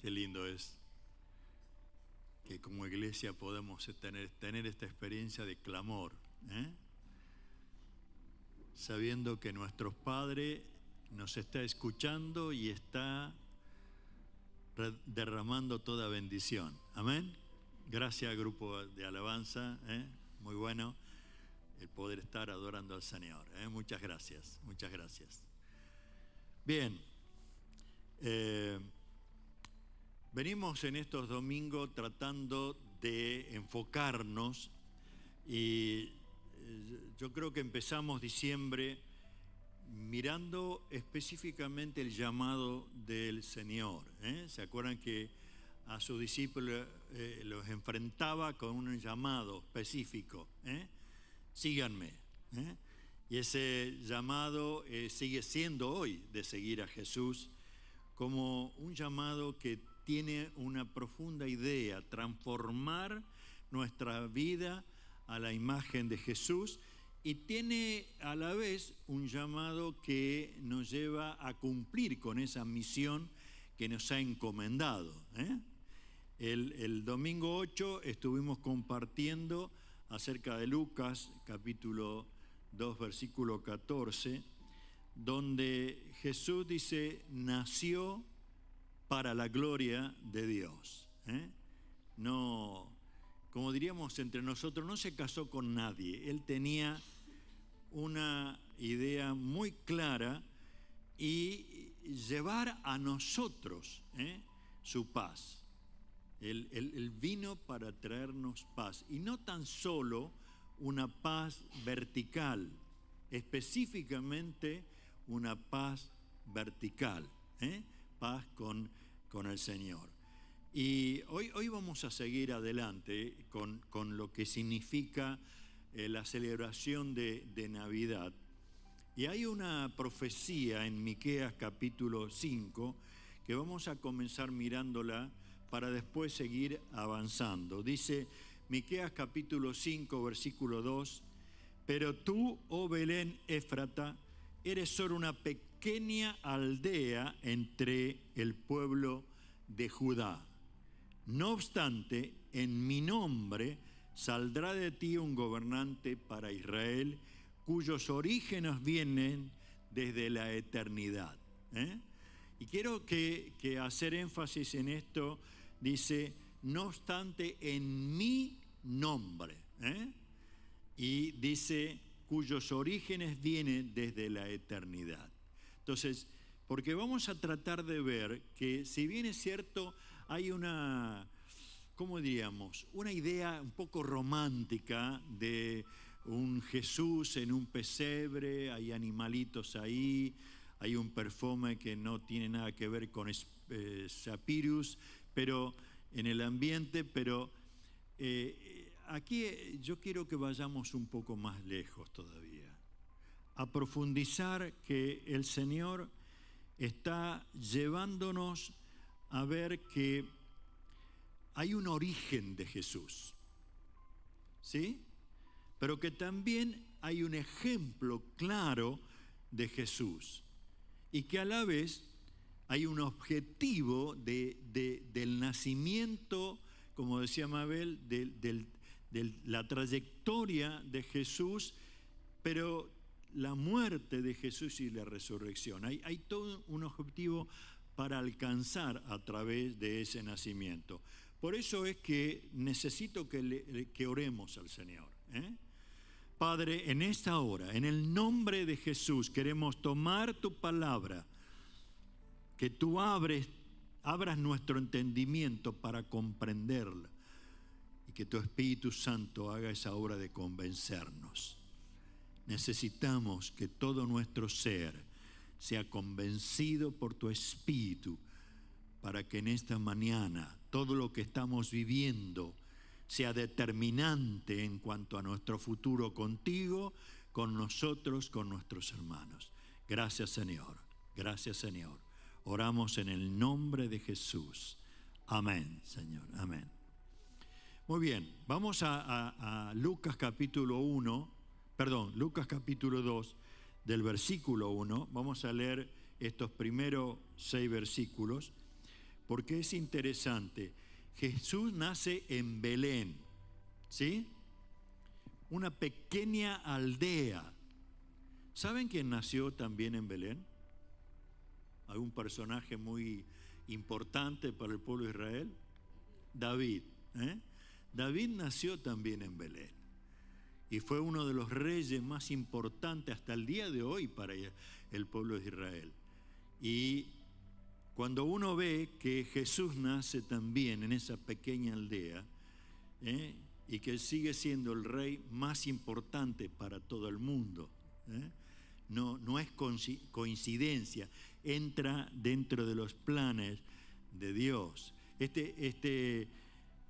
Qué lindo es que como iglesia podemos tener esta experiencia de clamor, sabiendo que nuestro Padre nos está escuchando y está derramando toda bendición. Amén. Gracias al grupo de alabanza, muy bueno el poder estar adorando al Señor. Muchas gracias, muchas gracias. Bien, venimos en estos domingos tratando de enfocarnos y yo creo que empezamos diciembre mirando específicamente el llamado del Señor. ¿Se acuerdan que a sus discípulos los enfrentaba con un llamado específico? Síganme. Y ese llamado sigue siendo hoy de seguir a Jesús como un llamado que tiene una profunda idea, transformar nuestra vida a la imagen de Jesús, y tiene a la vez un llamado que nos lleva a cumplir con esa misión que nos ha encomendado. El domingo 8 estuvimos compartiendo acerca de Lucas, capítulo 2, versículo 14, donde Jesús dice, nació para la gloria de Dios. No, como diríamos entre nosotros, no se casó con nadie. Él tenía una idea muy clara y llevar a nosotros su paz. Él vino para traernos paz, y no tan solo una paz vertical, específicamente una paz vertical, paz con el Señor. Y hoy vamos a seguir adelante con lo que significa la celebración de Navidad. Y hay una profecía en Miqueas capítulo 5 que vamos a comenzar mirándola para después seguir avanzando. Dice Miqueas capítulo 5, versículo 2, pero tú, oh Belén Éfrata, eres solo una pequeña aldea entre el pueblo de Judá. No obstante, en mi nombre saldrá de ti un gobernante para Israel, cuyos orígenes vienen desde la eternidad. Y quiero que hacer énfasis en esto. Dice, no obstante, en mi nombre. Y dice, cuyos orígenes vienen desde la eternidad. Entonces, porque vamos a tratar de ver que, si bien es cierto, hay una, ¿cómo diríamos? Una idea un poco romántica de un Jesús en un pesebre, hay animalitos ahí, hay un perfume que no tiene nada que ver con Sapirus, pero en el ambiente, pero aquí yo quiero que vayamos un poco más lejos todavía, a profundizar que el Señor está llevándonos a ver que hay un origen de Jesús, ¿sí? Pero que también hay un ejemplo claro de Jesús, y que a la vez hay un objetivo del nacimiento, como decía Mabel, de la trayectoria de Jesús, pero la muerte de Jesús y la resurrección. Hay todo un objetivo para alcanzar a través de ese nacimiento. Por eso es que necesito que oremos al Señor. Padre, en esta hora, en el nombre de Jesús, queremos tomar tu palabra, que tú abras nuestro entendimiento para comprenderla, y que tu Espíritu Santo haga esa obra de convencernos. Necesitamos que todo nuestro ser sea convencido por tu Espíritu, para que en esta mañana todo lo que estamos viviendo sea determinante en cuanto a nuestro futuro contigo, con nosotros, con nuestros hermanos. Gracias, Señor. Gracias, Señor. Oramos en el nombre de Jesús. Amén, Señor. Amén. Muy bien, vamos a Lucas capítulo 2, del versículo 1. Vamos a leer estos primeros 6 versículos, porque es interesante. Jesús nace en Belén, ¿sí? Una pequeña aldea. ¿Saben quién nació también en Belén? ¿Algún personaje muy importante para el pueblo de Israel? David. David nació también en Belén y fue uno de los reyes más importantes hasta el día de hoy para el pueblo de Israel. Y cuando uno ve que Jesús nace también en esa pequeña aldea, y que sigue siendo el rey más importante para todo el mundo, no es coincidencia, entra dentro de los planes de Dios.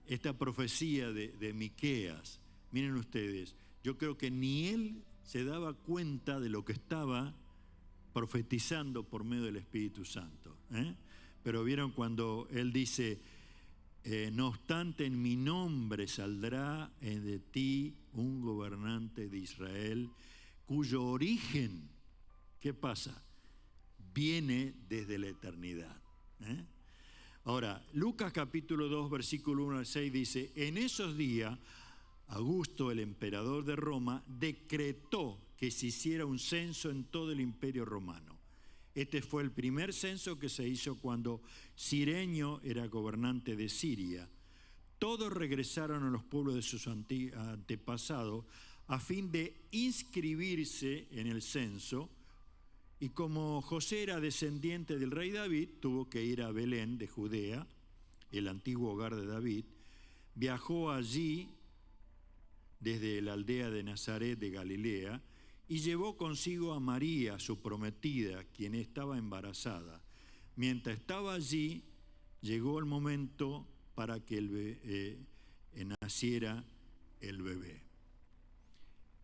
Esta profecía de Miqueas, miren ustedes, yo creo que ni él se daba cuenta de lo que estaba profetizando por medio del Espíritu Santo. Pero vieron cuando él dice, no obstante en mi nombre saldrá de ti un gobernante de Israel, cuyo origen, ¿qué pasa? Viene desde la eternidad. Ahora, Lucas capítulo 2, versículo 1 al 6 dice, en esos días, Augusto, el emperador de Roma, decretó que se hiciera un censo en todo el imperio romano. Este fue el primer censo que se hizo cuando Cirenio era gobernante de Siria. Todos regresaron a los pueblos de sus antepasados a fin de inscribirse en el censo. Y como José era descendiente del rey David, tuvo que ir a Belén de Judea, el antiguo hogar de David. Viajó allí desde la aldea de Nazaret de Galilea y llevó consigo a María, su prometida, quien estaba embarazada. Mientras estaba allí, llegó el momento para que naciera el bebé.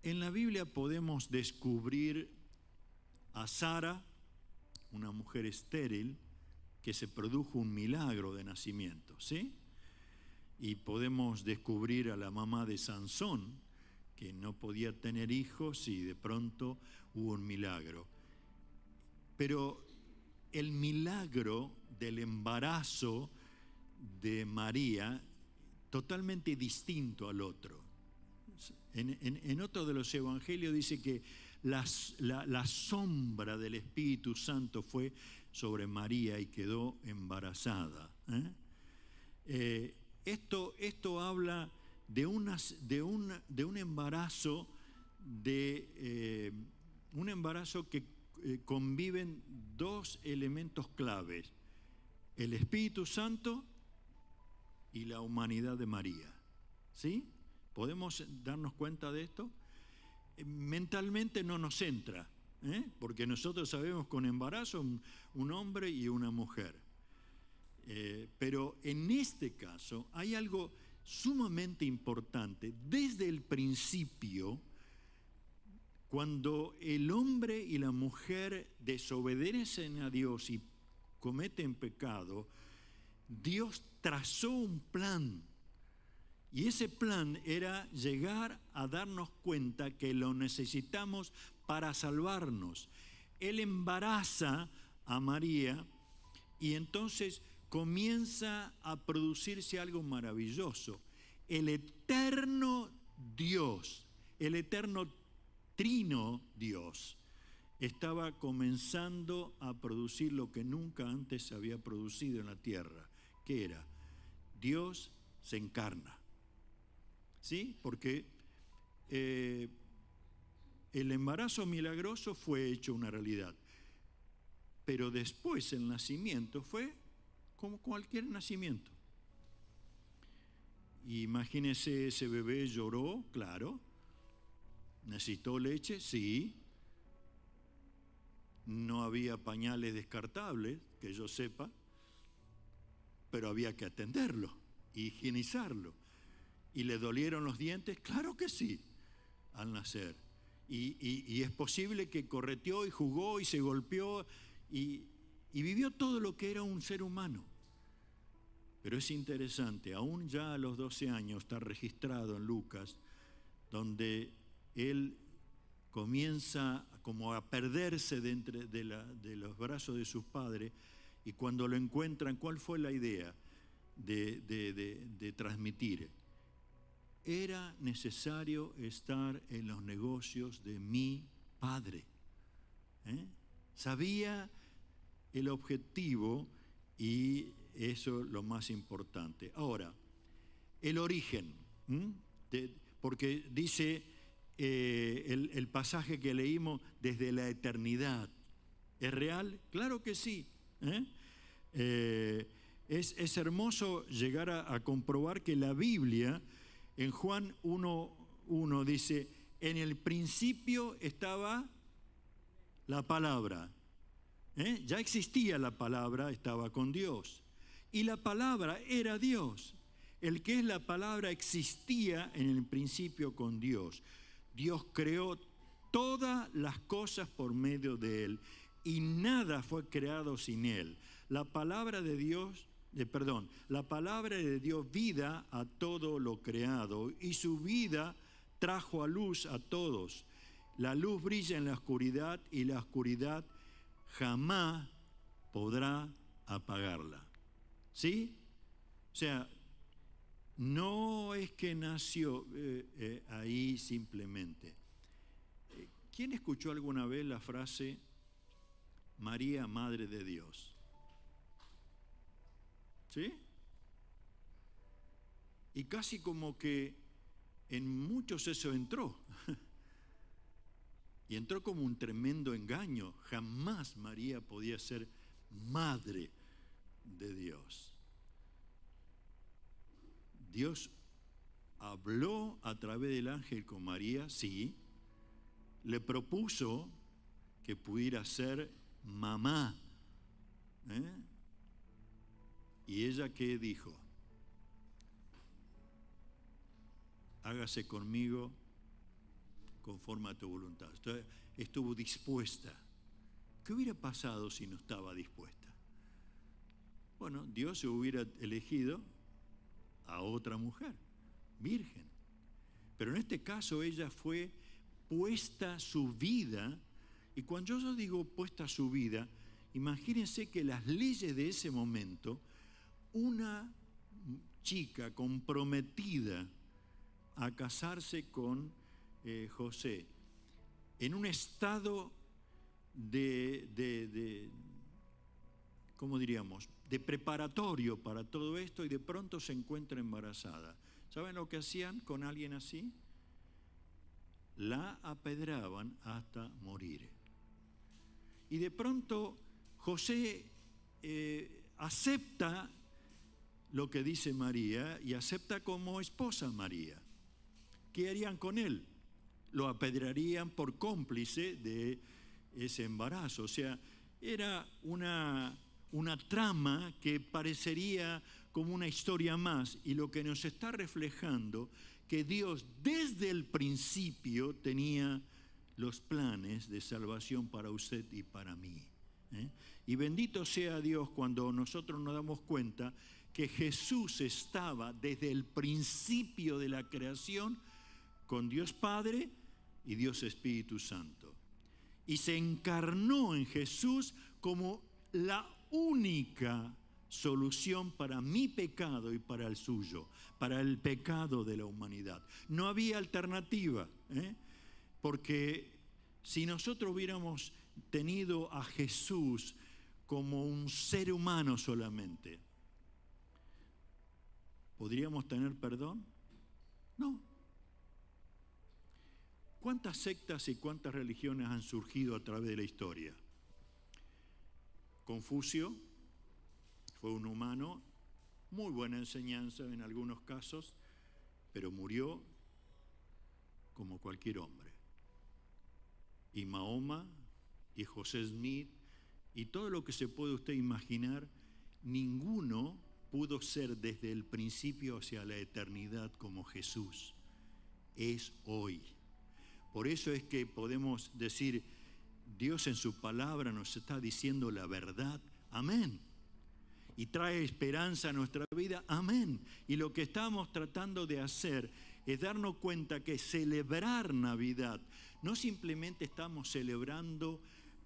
En la Biblia podemos descubrir a Sara, una mujer estéril, que se produjo un milagro de nacimiento, ¿sí? Y podemos descubrir a la mamá de Sansón, que no podía tener hijos y de pronto hubo un milagro. Pero el milagro del embarazo de María, totalmente distinto al otro. En otro de los evangelios dice que la sombra del Espíritu Santo fue sobre María y quedó embarazada. Esto habla de un embarazo, un embarazo que conviven dos elementos claves: el Espíritu Santo y la humanidad de María. ¿Sí? ¿Podemos darnos cuenta de esto? Mentalmente no nos entra, porque nosotros sabemos con embarazo un hombre y una mujer. Pero en este caso hay algo sumamente importante. Desde el principio, cuando el hombre y la mujer desobedecen a Dios y cometen pecado, Dios trazó un plan. Y ese plan era llegar a darnos cuenta que lo necesitamos para salvarnos. Él embaraza a María y entonces comienza a producirse algo maravilloso. El eterno Dios, el eterno trino Dios, estaba comenzando a producir lo que nunca antes se había producido en la tierra. ¿Qué era? Dios se encarna. ¿Sí? Porque el embarazo milagroso fue hecho una realidad. Pero después el nacimiento fue como cualquier nacimiento. Imagínese, ese bebé lloró, claro. ¿Necesitó leche? Sí. No había pañales descartables, que yo sepa, pero había que atenderlo, higienizarlo. ¿Y le dolieron los dientes? Claro que sí, al nacer. Y es posible que correteó y jugó y se golpeó y vivió todo lo que era un ser humano. Pero es interesante, aún ya a los 12 años está registrado en Lucas, donde él comienza como a perderse de los brazos de sus padres Y cuando lo encuentran, ¿cuál fue la idea de transmitir? Era necesario estar en los negocios de mi Padre. Sabía el objetivo y eso es lo más importante. Ahora, el origen, porque dice el pasaje que leímos, desde la eternidad. ¿Es real? Claro que sí. Es hermoso llegar a comprobar que la Biblia, en Juan 1:1 dice, en el principio estaba la palabra. Ya existía la palabra, estaba con Dios. Y la palabra era Dios. El que es la palabra existía en el principio con Dios. Dios creó todas las cosas por medio de Él y nada fue creado sin Él. La palabra de Dios vida a todo lo creado y su vida trajo a luz a todos. La luz brilla en la oscuridad y la oscuridad jamás podrá apagarla. ¿Sí? O sea, no es que nació ahí simplemente. ¿Quién escuchó alguna vez la frase María, Madre de Dios? ¿Sí? Y casi como que en muchos eso entró. Y entró como un tremendo engaño. Jamás María podía ser Madre de Dios. Dios habló a través del ángel con María, sí. Le propuso que pudiera ser mamá. ¿Y ella qué dijo? Hágase conmigo conforme a tu voluntad. Entonces, estuvo dispuesta. ¿Qué hubiera pasado si no estaba dispuesta? Bueno, Dios se hubiera elegido a otra mujer, virgen. Pero en este caso ella fue puesta su vida, y cuando yo digo puesta su vida, imagínense que las leyes de ese momento, una chica comprometida a casarse con José, en un estado ¿cómo diríamos?, de preparatorio para todo esto, y de pronto se encuentra embarazada. ¿Saben lo que hacían con alguien así? La apedraban hasta morir. Y de pronto José acepta lo que dice María y acepta como esposa a María. ¿Qué harían con él? Lo apedrearían por cómplice de ese embarazo. O sea, era una trama que parecería como una historia más, y lo que nos está reflejando que Dios desde el principio tenía los planes de salvación para usted y para mí. Y bendito sea Dios cuando nosotros nos damos cuenta que Jesús estaba desde el principio de la creación con Dios Padre y Dios Espíritu Santo. Y se encarnó en Jesús como la única solución para mi pecado y para el suyo, para el pecado de la humanidad. No había alternativa, porque si nosotros hubiéramos tenido a Jesús como un ser humano solamente, ¿podríamos tener perdón? No. ¿Cuántas sectas y cuántas religiones han surgido a través de la historia? Confucio fue un humano, muy buena enseñanza en algunos casos, pero murió como cualquier hombre. Y Mahoma, y José Smith, y todo lo que se puede usted imaginar, ninguno pudo ser desde el principio hacia la eternidad como Jesús es hoy. Por eso es que podemos decir, Dios en su palabra nos está diciendo la verdad, amén. Y trae esperanza a nuestra vida, amén. Y lo que estamos tratando de hacer es darnos cuenta que celebrar Navidad, no simplemente estamos celebrando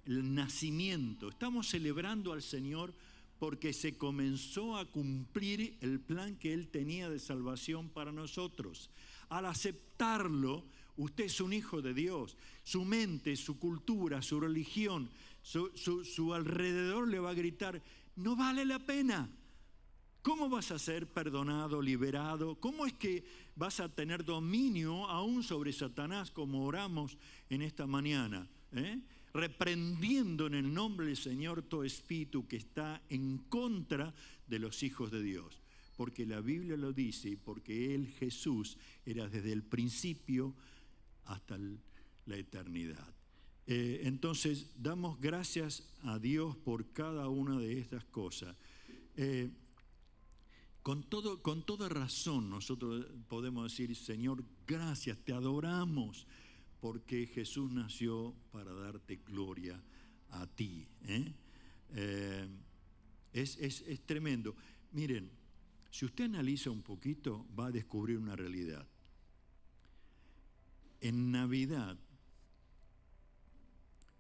el nacimiento, estamos celebrando al Señor porque se comenzó a cumplir el plan que Él tenía de salvación para nosotros. Al aceptarlo, usted es un hijo de Dios. Su mente, su cultura, su religión, su alrededor le va a gritar, no vale la pena. ¿Cómo vas a ser perdonado, liberado? ¿Cómo es que vas a tener dominio aún sobre Satanás, como oramos en esta mañana? Reprendiendo en el nombre del Señor todo espíritu que está en contra de los hijos de Dios. Porque la Biblia lo dice y porque Él, Jesús, era desde el principio hasta la eternidad. Entonces, damos gracias a Dios por cada una de estas cosas. Con toda razón nosotros podemos decir, Señor, gracias, te adoramos, porque Jesús nació para darte gloria a ti. Es tremendo. Miren, si usted analiza un poquito, va a descubrir una realidad. En Navidad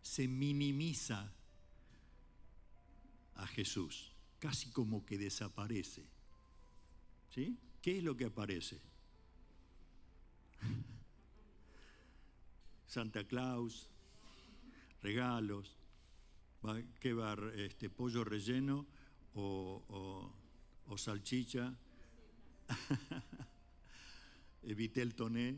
se minimiza a Jesús, casi como que desaparece. ¿Sí? ¿Qué es lo que aparece? Santa Claus, regalos, ¿qué va? Pollo relleno o salchicha, vitel toné.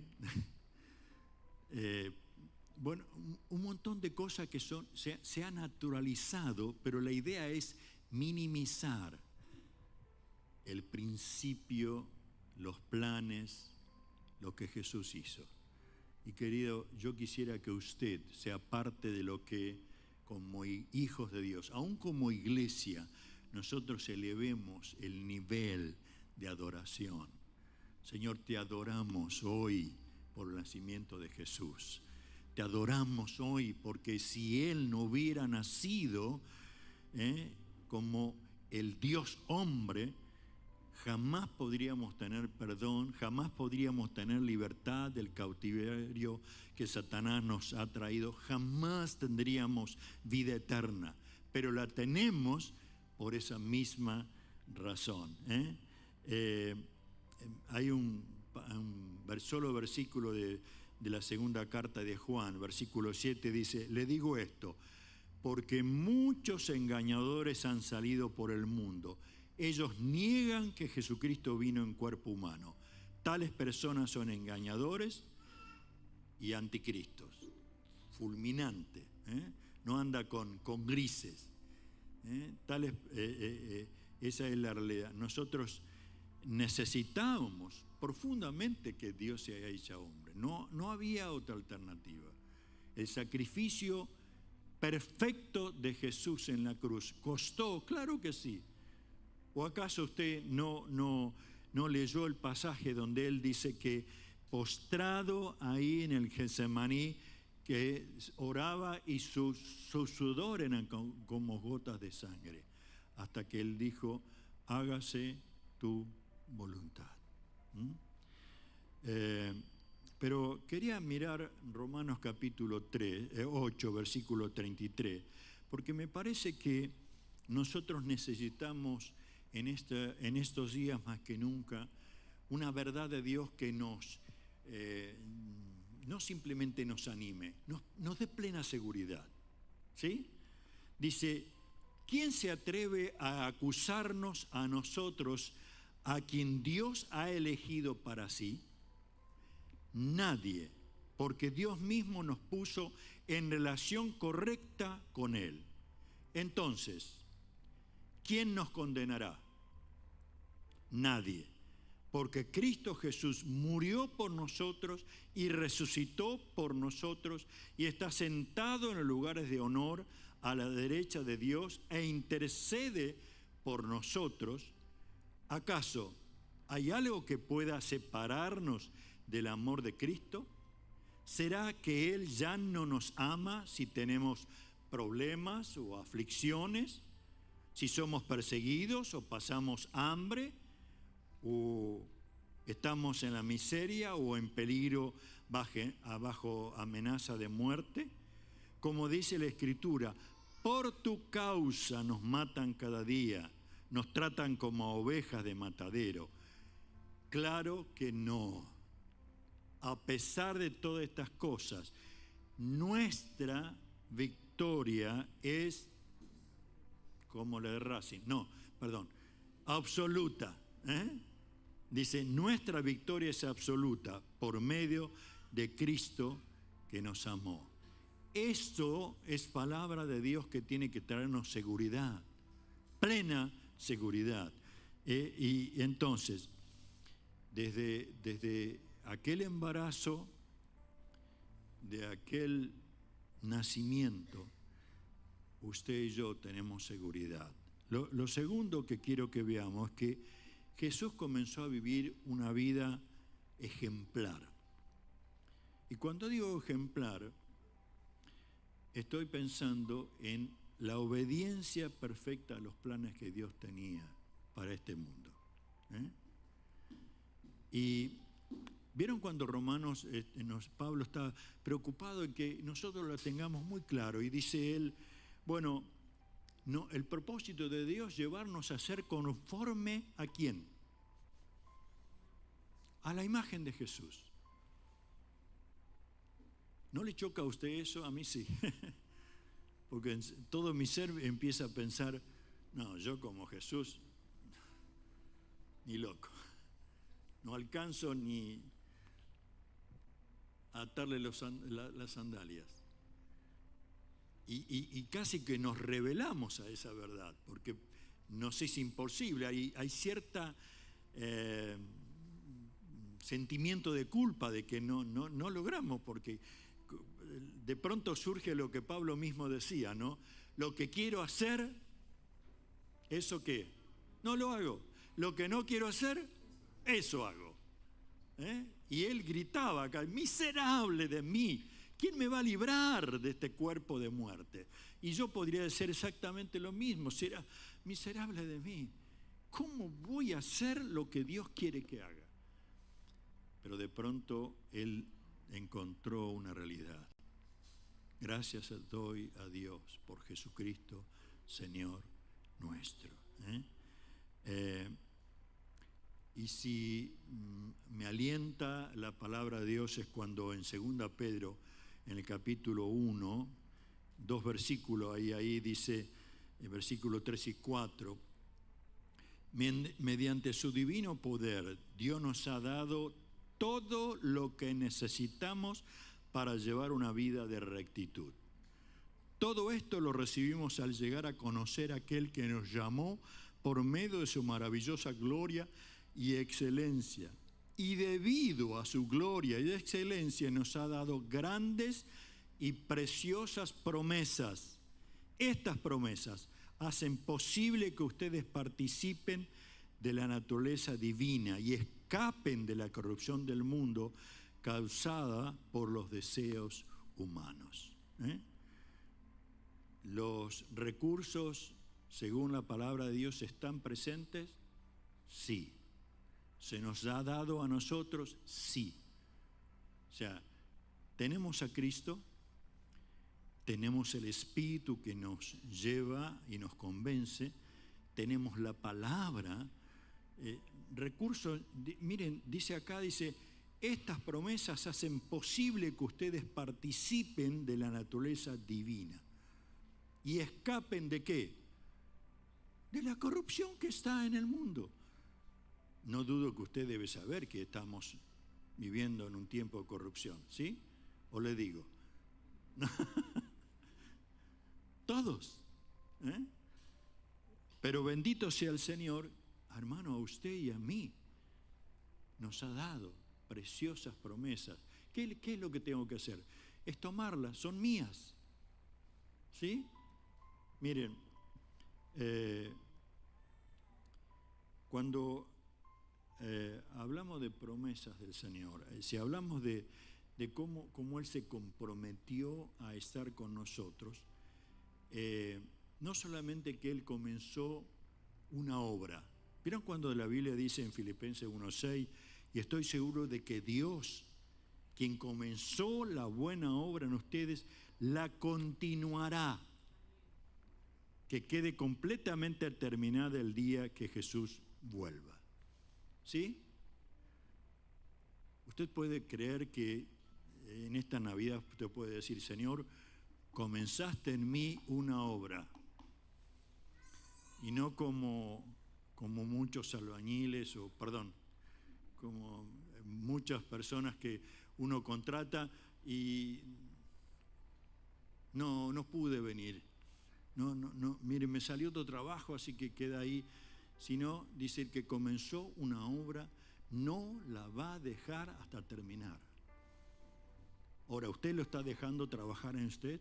Bueno, un montón de cosas que se han naturalizado, pero la idea es minimizar el principio, los planes, lo que Jesús hizo. Y querido, yo quisiera que usted sea parte de lo que, como hijos de Dios, aún como iglesia, nosotros elevemos el nivel de adoración. Señor, te adoramos hoy por el nacimiento de Jesús. Te adoramos hoy porque si Él no hubiera nacido como el Dios hombre, jamás podríamos tener perdón, jamás podríamos tener libertad del cautiverio que Satanás nos ha traído, jamás tendríamos vida eterna, pero la tenemos por esa misma razón. Hay un solo versículo de la segunda carta de Juan, versículo 7, dice, le digo esto, porque muchos engañadores han salido por el mundo. Ellos niegan que Jesucristo vino en cuerpo humano. Tales personas son engañadores y anticristos. Fulminante. No anda con grises. Esa es la realidad. Nosotros necesitábamos profundamente que Dios se haya hecho hombre. No había otra alternativa. El sacrificio perfecto de Jesús en la cruz. ¿Costó? Claro que sí. ¿O acaso usted no leyó el pasaje donde él dice que postrado ahí en el Getsemaní, que oraba y su sudor eran como gotas de sangre, hasta que él dijo, hágase tu voluntad? Pero quería mirar Romanos capítulo 8, versículo 33, porque me parece que nosotros necesitamos en estos días más que nunca una verdad de Dios que no simplemente nos anime, nos dé plena seguridad. ¿Sí? Dice, ¿quién se atreve a acusarnos a nosotros, a quien Dios ha elegido para sí? Nadie, porque Dios mismo nos puso en relación correcta con Él. Entonces, ¿quién nos condenará? Nadie, porque Cristo Jesús murió por nosotros y resucitó por nosotros y está sentado en los lugares de honor a la derecha de Dios e intercede por nosotros. ¿Acaso hay algo que pueda separarnos del amor de Cristo? ¿Será que Él ya no nos ama si tenemos problemas o aflicciones? Si somos perseguidos o pasamos hambre, o estamos en la miseria o en peligro bajo amenaza de muerte. Como dice la Escritura, por tu causa nos matan cada día, nos tratan como ovejas de matadero. Claro que no. A pesar de todas estas cosas, nuestra victoria es como la de Racing. No, perdón, absoluta. Dice, nuestra victoria es absoluta por medio de Cristo que nos amó. Esto es palabra de Dios que tiene que traernos seguridad, plena seguridad. Y entonces, desde aquel embarazo, de aquel nacimiento, usted y yo tenemos seguridad. Lo segundo que quiero que veamos es que Jesús comenzó a vivir una vida ejemplar. Y cuando digo ejemplar, estoy pensando en la obediencia perfecta a los planes que Dios tenía para este mundo. Y vieron cuando Romanos, Pablo está preocupado en que nosotros lo tengamos muy claro, y dice él, bueno, no, el propósito de Dios es llevarnos a ser conforme ¿a quién? A la imagen de Jesús. ¿No le choca a usted eso? A mí sí. Porque todo mi ser empieza a pensar, no, yo como Jesús, ni loco. No alcanzo ni a atarle las sandalias. Y casi que nos rebelamos a esa verdad, porque nos es imposible. Hay cierta sentimiento de culpa de que no logramos, porque de pronto surge lo que Pablo mismo decía, ¿no? Lo que quiero hacer, ¿eso qué? No lo hago. Lo que no quiero hacer, eso hago. Y él gritaba acá, miserable de mí, ¿quién me va a librar de este cuerpo de muerte? Y yo podría decir exactamente lo mismo, será miserable de mí, ¿cómo voy a hacer lo que Dios quiere que haga? Pero de pronto él encontró una realidad. Gracias doy a Dios por Jesucristo, Señor nuestro. Y si me alienta la palabra de Dios es cuando en 2 Pedro, en el capítulo 1, 2 versículos, ahí dice, el versículo 3 y 4, mediante su divino poder, Dios nos ha dado todo lo que necesitamos para llevar una vida de rectitud. Todo esto lo recibimos al llegar a conocer a aquel que nos llamó por medio de su maravillosa gloria y excelencia. Y debido a su gloria y excelencia nos ha dado grandes y preciosas promesas. Estas promesas hacen posible que ustedes participen de la naturaleza divina y escapen de la corrupción del mundo causada por los deseos humanos. ¿Los recursos, según la palabra de Dios, están presentes? Sí. ¿Se nos ha dado a nosotros? Sí. O sea, tenemos a Cristo, tenemos el Espíritu que nos lleva y nos convence, tenemos la palabra, recursos, miren, dice acá, dice, estas promesas hacen posible que ustedes participen de la naturaleza divina y escapen ¿de qué? De la corrupción que está en el mundo. No dudo que usted debe saber que estamos viviendo en un tiempo de corrupción, ¿sí? ¿O le digo? Todos. Pero bendito sea el Señor, hermano, a usted y a mí nos ha dado preciosas promesas. ¿Qué es lo que tengo que hacer? Es tomarlas, son mías. ¿Sí? Miren, cuando hablamos de promesas del Señor, si hablamos de cómo Él se comprometió a estar con nosotros, no solamente que Él comenzó una obra. ¿Vieron cuando la Biblia dice en Filipenses 1:6, y estoy seguro de que Dios, quien comenzó la buena obra en ustedes, la continuará? que quede completamente terminada el día que Jesús vuelva. ¿Sí? Usted puede creer que en esta Navidad usted puede decir, Señor, comenzaste en mí una obra, y no como muchos albañiles, como muchas personas que uno contrata y no pude venir. Mire, me salió otro trabajo, así que queda ahí. Sino, dice, el que comenzó una obra no la va a dejar hasta terminar. Ahora, ¿usted lo está dejando trabajar en usted?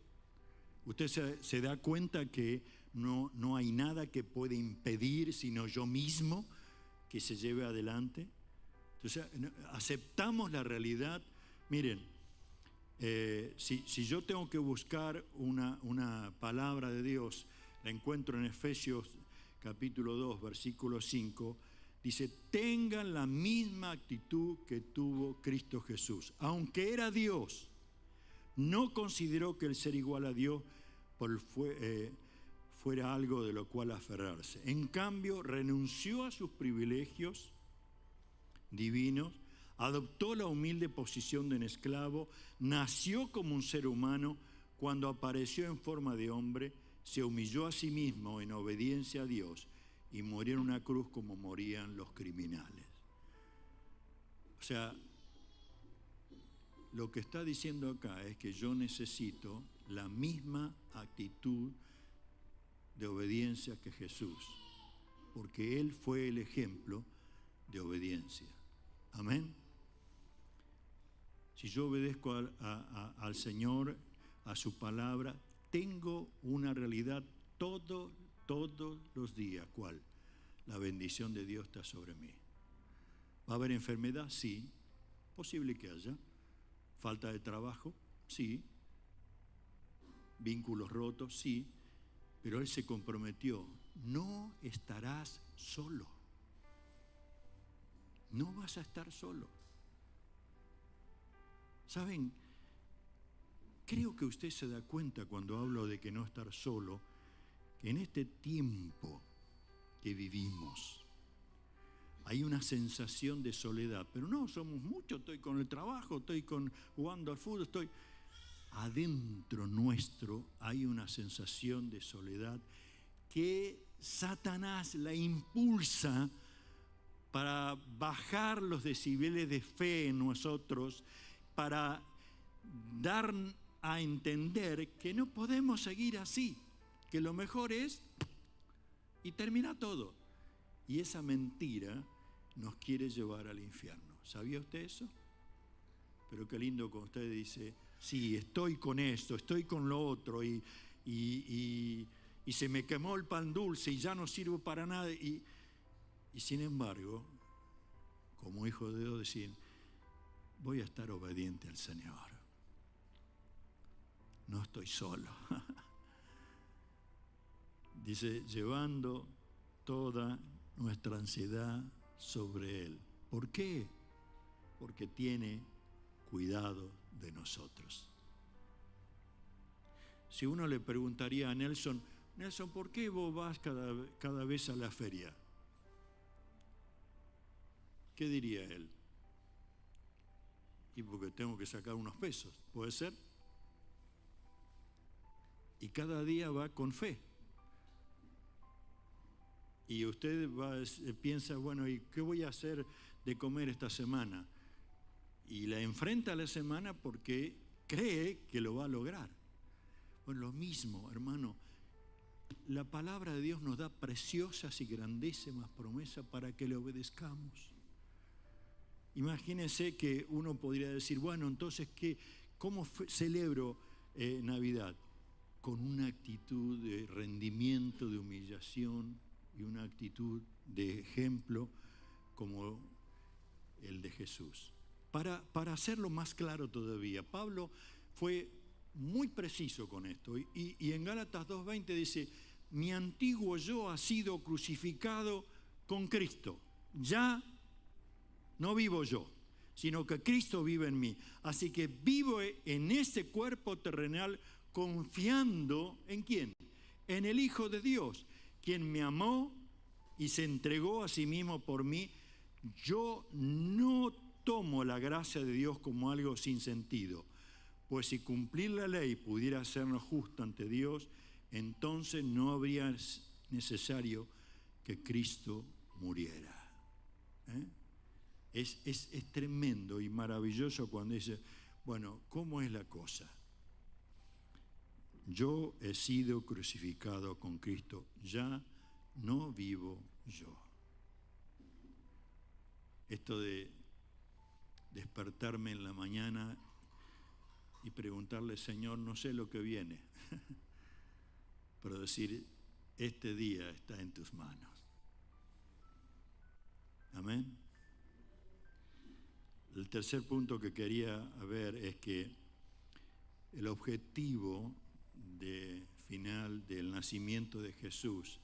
¿Usted se da cuenta que no hay nada que puede impedir, sino yo mismo, que se lleve adelante? Entonces, aceptamos la realidad. Miren, si yo tengo que buscar una palabra de Dios, la encuentro en Efesios capítulo 2, versículo 5, dice, tengan la misma actitud que tuvo Cristo Jesús. Aunque era Dios, no consideró que el ser igual a Dios fuera algo de lo cual aferrarse. En cambio, renunció a sus privilegios divinos, adoptó la humilde posición de un esclavo, nació como un ser humano. Cuando apareció en forma de hombre, se humilló a sí mismo en obediencia a Dios y murió en una cruz como morían los criminales. O sea, lo que está diciendo acá es que yo necesito la misma actitud de obediencia que Jesús, porque Él fue el ejemplo de obediencia. Amén. Si yo obedezco al Señor, a su palabra, tengo una realidad todos los días. ¿Cuál? La bendición de Dios está sobre mí. ¿Va a haber enfermedad? Sí. Posible que haya. ¿Falta de trabajo? Sí. ¿Vínculos rotos? Sí. Pero Él se comprometió. No estarás solo. No vas a estar solo. ¿Saben? Creo que usted se da cuenta cuando hablo de que no estar solo, que en este tiempo que vivimos hay una sensación de soledad. Pero no, somos muchos, estoy con el trabajo, estoy jugando al fútbol, estoy... Adentro nuestro hay una sensación de soledad que Satanás la impulsa para bajar los decibeles de fe en nosotros, para dar a entender que no podemos seguir así, que lo mejor es y termina todo. Y esa mentira nos quiere llevar al infierno. ¿Sabía usted eso? Pero qué lindo cuando usted dice, sí, estoy con esto, estoy con lo otro, y se me quemó el pan dulce y ya no sirvo para nada. Y sin embargo, como hijo de Dios, decir, voy a estar obediente al Señor. No estoy solo. Dice, llevando toda nuestra ansiedad sobre Él. ¿Por qué? Porque tiene cuidado de nosotros. Si uno le preguntaría a Nelson, ¿por qué vos vas cada vez a la feria? ¿Qué diría él? Y porque tengo que sacar unos pesos, ¿puede ser? Y cada día va con fe. Y usted piensa, bueno, ¿y qué voy a hacer de comer esta semana? Y la enfrenta a la semana porque cree que lo va a lograr. Bueno, lo mismo, hermano. La palabra de Dios nos da preciosas y grandísimas promesas para que le obedezcamos. Imagínense que uno podría decir, bueno, entonces, ¿cómo celebro Navidad? Con una actitud de rendimiento, de humillación y una actitud de ejemplo como el de Jesús. Para hacerlo más claro todavía, Pablo fue muy preciso con esto. Y en Gálatas 2:20 dice, mi antiguo yo ha sido crucificado con Cristo. Ya no vivo yo, sino que Cristo vive en mí. Así que vivo en este cuerpo terrenal confiando ¿en quién? en el Hijo de Dios, quien me amó y se entregó a sí mismo por mí. Yo no tomo la gracia de Dios como algo sin sentido, pues si cumplir la ley pudiera hacernos justos ante Dios, entonces no habría necesario que Cristo muriera. Es tremendo y maravilloso cuando dice, bueno, ¿cómo es la cosa? Yo he sido crucificado con Cristo, ya no vivo yo. Esto de despertarme en la mañana y preguntarle, Señor, no sé lo que viene, pero decir, este día está en tus manos. Amén. El tercer punto que quería ver es que el objetivo final del nacimiento de Jesús,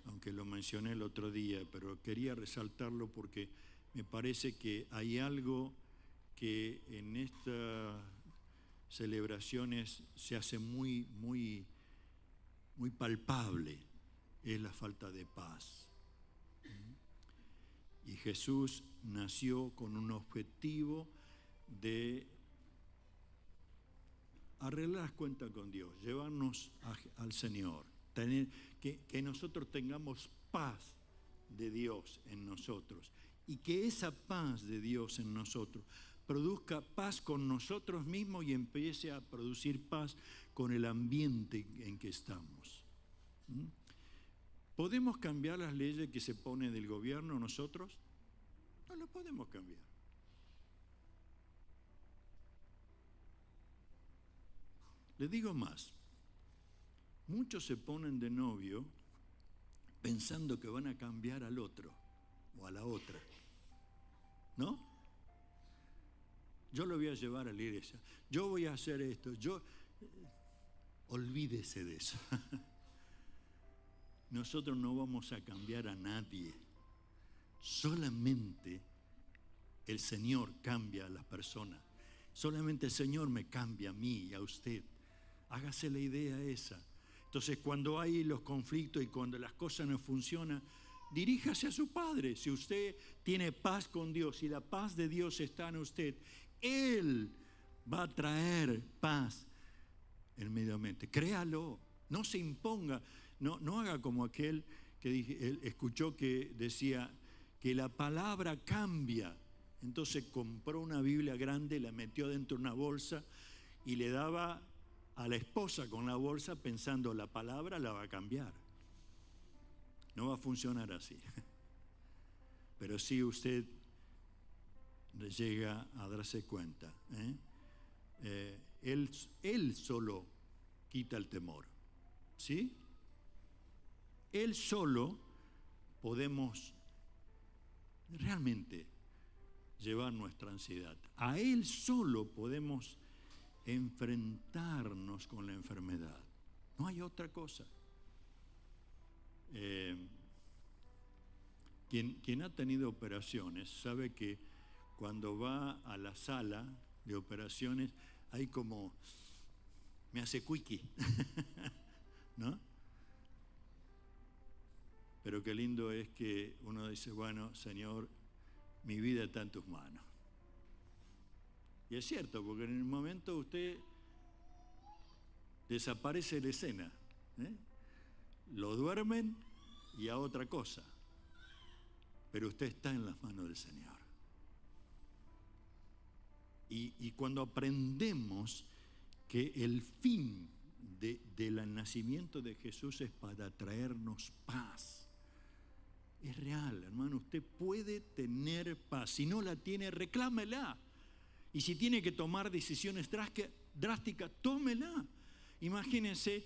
aunque lo mencioné el otro día, pero quería resaltarlo porque me parece que hay algo que en estas celebraciones se hace muy palpable, es la falta de paz. Y Jesús nació con un objetivo de arreglar las cuentas con Dios, llevarnos al Señor, que nosotros tengamos paz de Dios en nosotros y que esa paz de Dios en nosotros produzca paz con nosotros mismos y empiece a producir paz con el ambiente en que estamos. ¿Podemos cambiar las leyes que se ponen del gobierno nosotros? No las podemos cambiar. Les digo más, muchos se ponen de novio pensando que van a cambiar al otro o a la otra, ¿no? Yo lo voy a llevar a la iglesia, yo voy a hacer esto, olvídese de eso. Nosotros no vamos a cambiar a nadie, solamente el Señor cambia a las personas, solamente el Señor me cambia a mí y a usted. Hágase la idea esa. Entonces, cuando hay los conflictos y cuando las cosas no funcionan, diríjase a su Padre. Si usted tiene paz con Dios y la paz de Dios está en usted, Él va a traer paz en medio ambiente. Créalo, no se imponga, no haga como aquel que él escuchó que decía que la palabra cambia. Entonces compró una Biblia grande, la metió dentro de una bolsa y le daba a la esposa con la bolsa pensando la palabra la va a cambiar. No va a funcionar así. Pero sí usted llega a darse cuenta. Él solo quita el temor. ¿Sí? Él solo podemos realmente llevar nuestra ansiedad. A Él solo podemos enfrentarnos con la enfermedad. No hay otra cosa. Quien ha tenido operaciones sabe que cuando va a la sala de operaciones hay como, me hace quickie, ¿no? Pero qué lindo es que uno dice, bueno, Señor, mi vida está en tus manos. Y es cierto, porque en el momento usted desaparece de la escena, lo duermen y a otra cosa, pero usted está en las manos del Señor. Y cuando aprendemos que el fin del nacimiento de Jesús es para traernos paz, es real, hermano, usted puede tener paz. Si no la tiene, reclámela. Y si tiene que tomar decisiones drásticas, tómela. Imagínense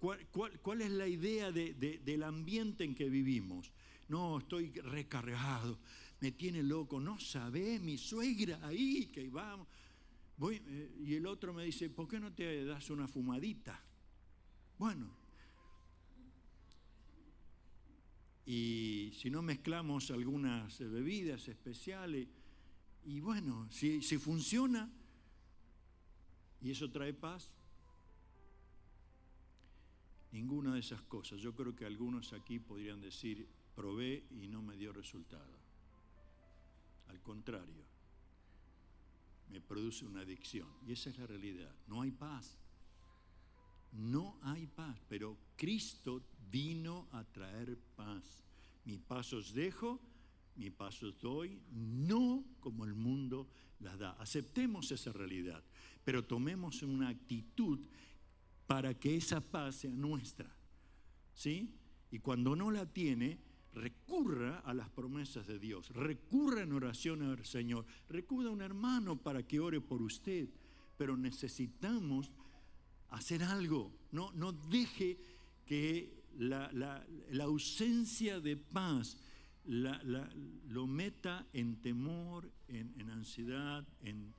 cuál es la idea del ambiente en que vivimos. No, estoy recargado, me tiene loco, no sabe, mi suegra ahí, que vamos. Y el otro me dice, ¿por qué no te das una fumadita? Bueno, y si no mezclamos algunas bebidas especiales, y bueno, si funciona y eso trae paz. ninguna de esas cosas. Yo creo que algunos aquí podrían decir, probé y no me dio resultado. Al contrario, me produce una adicción. Y esa es la realidad. No hay paz. No hay paz, pero Cristo vino a traer paz. Mi paz os dejo, mi paz os doy, no como el mundo las da. Aceptemos esa realidad, pero tomemos una actitud para que esa paz sea nuestra, ¿sí? Y cuando no la tiene, recurra a las promesas de Dios, recurra en oración al Señor, recurra a un hermano para que ore por usted, pero necesitamos hacer algo. No deje que la ausencia de paz lo meta en temor, en ansiedad, en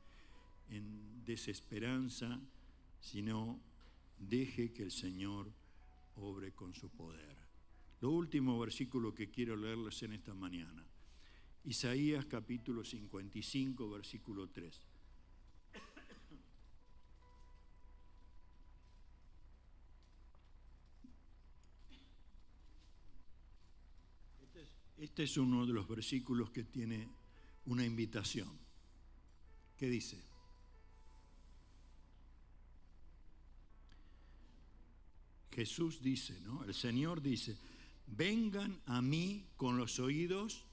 desesperanza, sino deje que el Señor obre con su poder. Lo último versículo que quiero leerles en esta mañana, Isaías capítulo 55, versículo 3. Este es uno de los versículos que tiene una invitación. ¿Qué dice? Jesús dice, ¿no? El Señor dice, vengan a mí con los oídos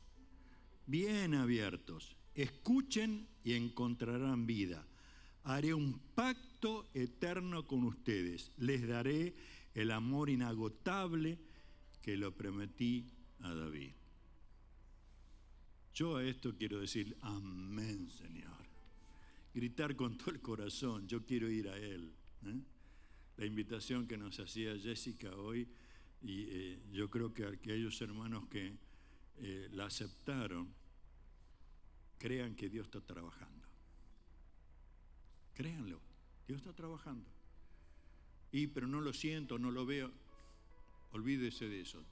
bien abiertos, escuchen y encontrarán vida. Haré un pacto eterno con ustedes, les daré el amor inagotable que lo prometí a David. Yo a esto quiero decir, amén, Señor. Gritar con todo el corazón, yo quiero ir a Él. La invitación que nos hacía Jessica hoy, y yo creo que aquellos hermanos que la aceptaron, crean que Dios está trabajando. Créanlo, Dios está trabajando. Pero no lo siento, no lo veo. Olvídese de eso.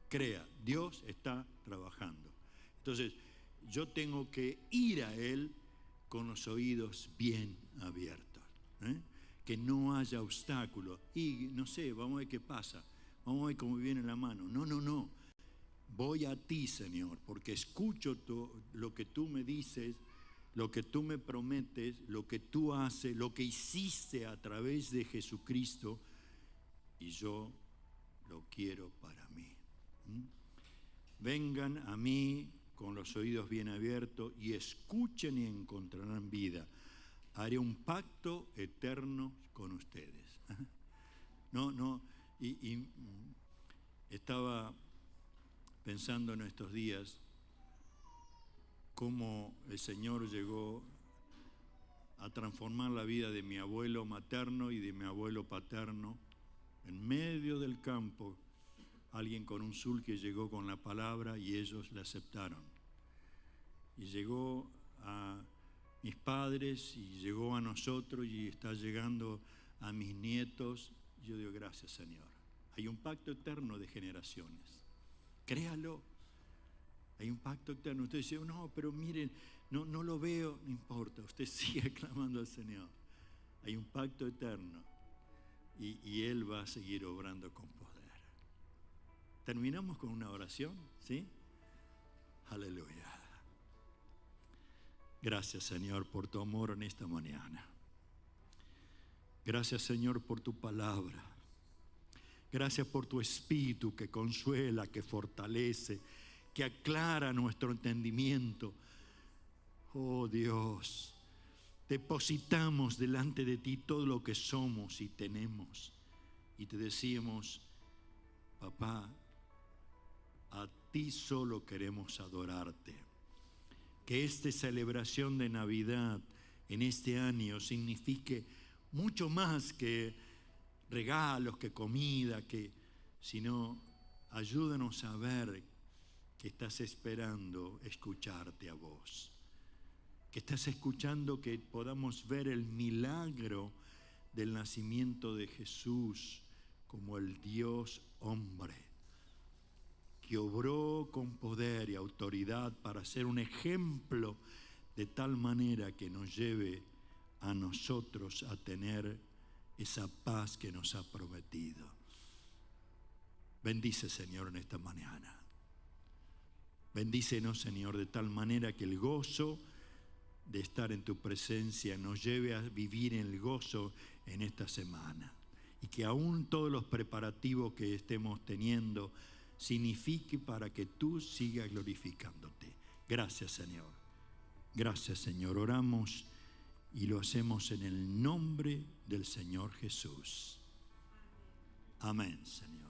Crea, Dios está trabajando. Entonces, yo tengo que ir a Él con los oídos bien abiertos. Que no haya obstáculos. Y no sé, vamos a ver qué pasa. Vamos a ver cómo viene la mano. No. Voy a ti, Señor, porque escucho lo que tú me dices, lo que tú me prometes, lo que tú haces, lo que hiciste a través de Jesucristo, y yo lo quiero para mí. Vengan a mí con los oídos bien abiertos y escuchen y encontrarán vida. Haré un pacto eterno con ustedes. Y estaba pensando en estos días cómo el Señor llegó a transformar la vida de mi abuelo materno y de mi abuelo paterno. En medio del campo, alguien con un sulque llegó con la palabra y ellos la aceptaron. Y llegó a mis padres y llegó a nosotros y está llegando a mis nietos. Yo digo, gracias, Señor. Hay un pacto eterno de generaciones. Créalo. Hay un pacto eterno. Usted dice, no, pero miren, no lo veo. No importa, usted sigue clamando al Señor. Hay un pacto eterno y Él va a seguir obrando con poder. Terminamos con una oración, ¿sí? Aleluya. Gracias, Señor, por tu amor en esta mañana. Gracias, Señor, por tu palabra. Gracias por tu espíritu que consuela, que fortalece, que aclara nuestro entendimiento. Oh Dios, depositamos delante de ti todo lo que somos y tenemos. Y te decimos, papá, a ti solo queremos adorarte. Que esta celebración de Navidad en este año signifique mucho más que regalos, que comida, sino ayúdanos a ver que estás esperando escucharte a vos. Que estás escuchando que podamos ver el milagro del nacimiento de Jesús como el Dios hombre, que obró con poder y autoridad para ser un ejemplo de tal manera que nos lleve a nosotros a tener esa paz que nos ha prometido. Bendice, Señor, en esta mañana. Bendícenos, Señor, de tal manera que el gozo de estar en tu presencia nos lleve a vivir en el gozo en esta semana. Y que aún todos los preparativos que estemos teniendo signifique para que tú sigas glorificándote. Gracias, Señor. Gracias, Señor. Oramos y lo hacemos en el nombre del Señor Jesús. Amén, Señor.